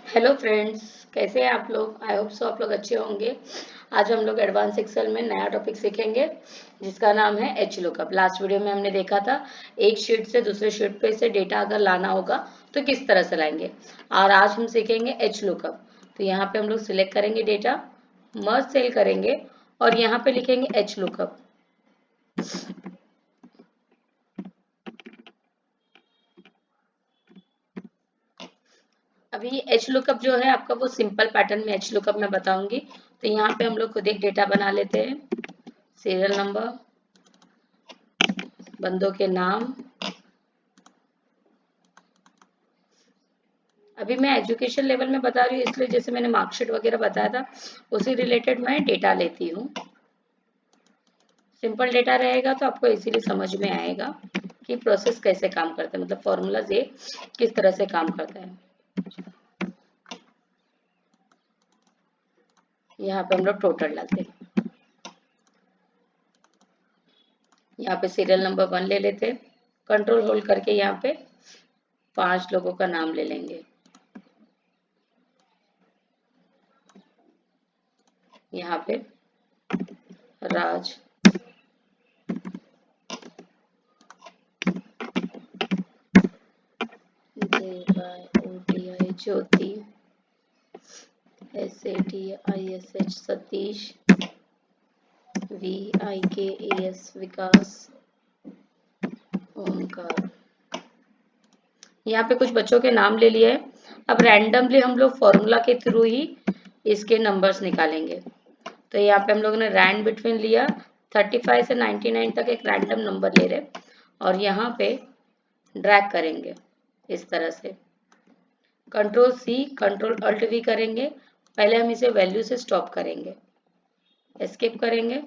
Hello friends, कैसे हैं आप लोग। आई होप सो आप लोग अच्छे होंगे। आज हम लोग एडवांस एक्सेल में नया टॉपिक सीखेंगे जिसका नाम है एच लुकअप। लास्ट वीडियो में हमने देखा था एक शीट से दूसरे शीट पे से डेटा अगर लाना होगा तो किस तरह से लाएंगे, और आज हम सीखेंगे एच लुकअप। तो यहाँ पे हम लोग सिलेक्ट करेंगे डेटा, मर्ज सेल करेंगे और यहाँ पे लिखेंगे एच लुकअप। अभी एच लुकअप जो है आपका वो सिंपल पैटर्न में एच लुकअप में बताऊंगी। तो यहाँ पे हम लोग खुद एक डेटा बना लेते हैं। सीरियल नंबर, बंदों के नाम। अभी मैं एजुकेशन लेवल में बता रही हूँ, इसलिए जैसे मैंने मार्कशीट वगैरह बताया था उसी रिलेटेड मैं डेटा लेती हूँ। सिंपल डेटा रहेगा तो आपको इजीली समझ में आएगा कि प्रोसेस कैसे काम करता है, मतलब फॉर्मूलाज ये किस तरह से काम करता है। यहाँ पे हम लोग टोटल डालते हैं। यहाँ पे सीरियल नंबर 1 ले लेते हैं, कंट्रोल होल्ड करके यहाँ पे 5 लोगों का नाम ले लेंगे। यहाँ पे राज, JYOTI ज्योति, SATISH सतीश, VIKAS विकास, ओमकार। यहाँ पे कुछ बच्चों के नाम ले लिए हैं। अब रैंडमली हम लोग फॉर्मूला के थ्रू ही इसके नंबर्स निकालेंगे। तो यहाँ पे हम लोगों ने रैंड बिटवीन लिया, 35 से 99 तक एक रैंडम नंबर ले रहे और यहाँ पे ड्रैग करेंगे इस तरह से। Control C control alt V करेंगे। पहले हम इसे वैल्यू से स्टॉप करेंगे, एस्केप करेंगे।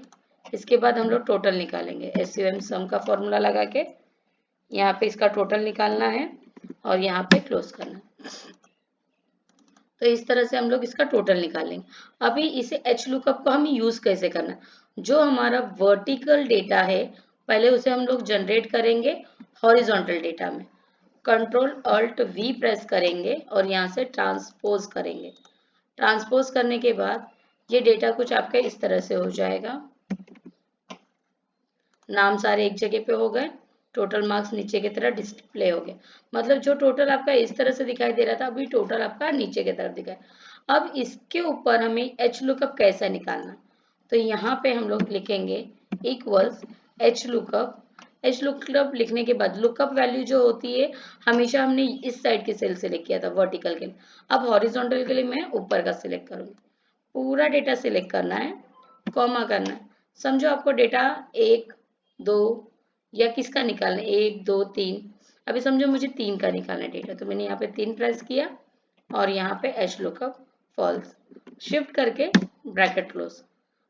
इसके बाद हम लोग टोटल निकालेंगे, SUM सम का फॉर्मूला लगा के यहाँ पे इसका टोटल निकालना है और यहाँ पे क्लोज करना है। तो इस तरह से हम लोग इसका टोटल निकालेंगे। अभी इसे एच लुकअप को हम यूज कैसे करना है, जो हमारा वर्टिकल डेटा है पहले उसे हम लोग जनरेट करेंगे हॉरिजॉन्टल डेटा में। कंट्रोल अल्ट वी प्रेस करेंगे और यहाँ से ट्रांसपोज करेंगे। ट्रांसपोज करने के बाद ये डेटा कुछ आपका इस तरह से हो जाएगा। नाम सारे एक जगह पे हो गए, टोटल मार्क्स नीचे की तरफ डिस्प्ले हो गए। मतलब जो टोटल आपका इस तरह से दिखाई दे रहा था अभी टोटल आपका नीचे की तरफ दिखाई। अब इसके ऊपर हमें एच लुकअप कैसे निकालना, तो यहाँ पे हम लोग लिखेंगे equals H lookup. H lookup लिखने के बाद लुकअप वैल्यू जो होती है हमेशा हमने इस साइड के सेल सेलेक्ट किया था वर्टिकल के लिए। अब हॉरिजॉन्टल के लिए मैं ऊपर का सिलेक्ट करूंगी। पूरा डेटा सिलेक्ट करना है, कॉमा करना है। समझो आपको डेटा 1 2 या किसका निकालना है, 1 2 3। अभी समझो मुझे 3 का निकालना है डेटा, तो मैंने यहाँ पे 3 प्रेस किया और यहाँ पे एच लुकअप फॉल्स, शिफ्ट करके ब्रैकेट क्लोज।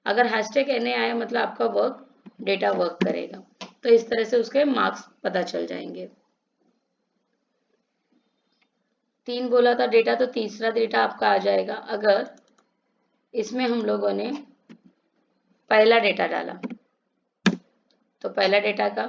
अगर हैशटैग NA आया मतलब आपका वर्क डेटा वर्क करेगा। तो इस तरह से उसके मार्क्स पता चल जाएंगे। 3 बोला था डेटा, तो तीसरा डेटा आपका आ जाएगा। अगर इसमें हम लोगों ने पहला डेटा डाला तो पहला डेटा का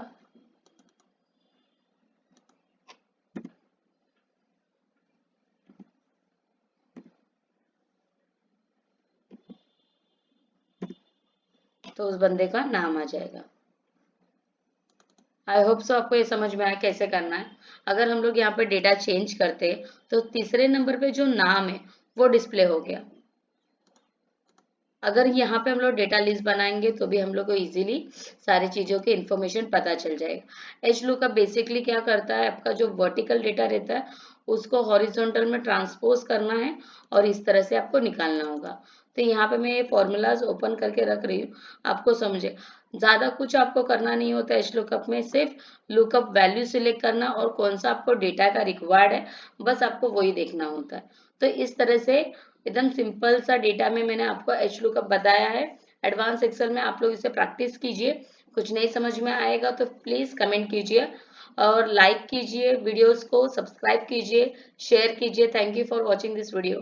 तो उस बंदे का नाम आ जाएगा। आई होप सो आपको ये समझ में आया कैसे करना है। अगर हम लोग यहाँ पे डेटा चेंज करते तो तीसरे नंबर पे जो नाम है वो डिस्प्ले हो गया। अगर यहाँ पे हम लोग डेटा लिस्ट बनाएंगे तो भी हम लोग को इजीली सारी चीज़ों की इंफॉर्मेशन पता चल जाएगा। एच लुकअप बेसिकली क्या करता है, आपका जो वर्टिकल डेटा रहता है उसको हॉरिजॉन्टल में ट्रांसपोज करना है और इस तरह से आपको निकालना होगा। तो यहाँ पे मैं ये फॉर्मूलाज ओपन करके रख रही हूँ, आपको समझे। ज़्यादा कुछ आपको करना नहीं होता एच लुकअप में, सिर्फ लुकअप वैल्यू सिलेक्ट करना और कौन सा आपको डेटा का रिक्वायर्ड है बस आपको वही देखना होता है। तो इस तरह से एकदम सिंपल सा डेटा में मैंने आपको एच लुकअप बताया है। एडवांस एक्सेल में आप लोग इसे प्रैक्टिस कीजिए। कुछ नहीं समझ में आएगा तो प्लीज़ कमेंट कीजिए और लाइक कीजिए, वीडियोस को सब्सक्राइब कीजिए, शेयर कीजिए। Thank you for watching this video.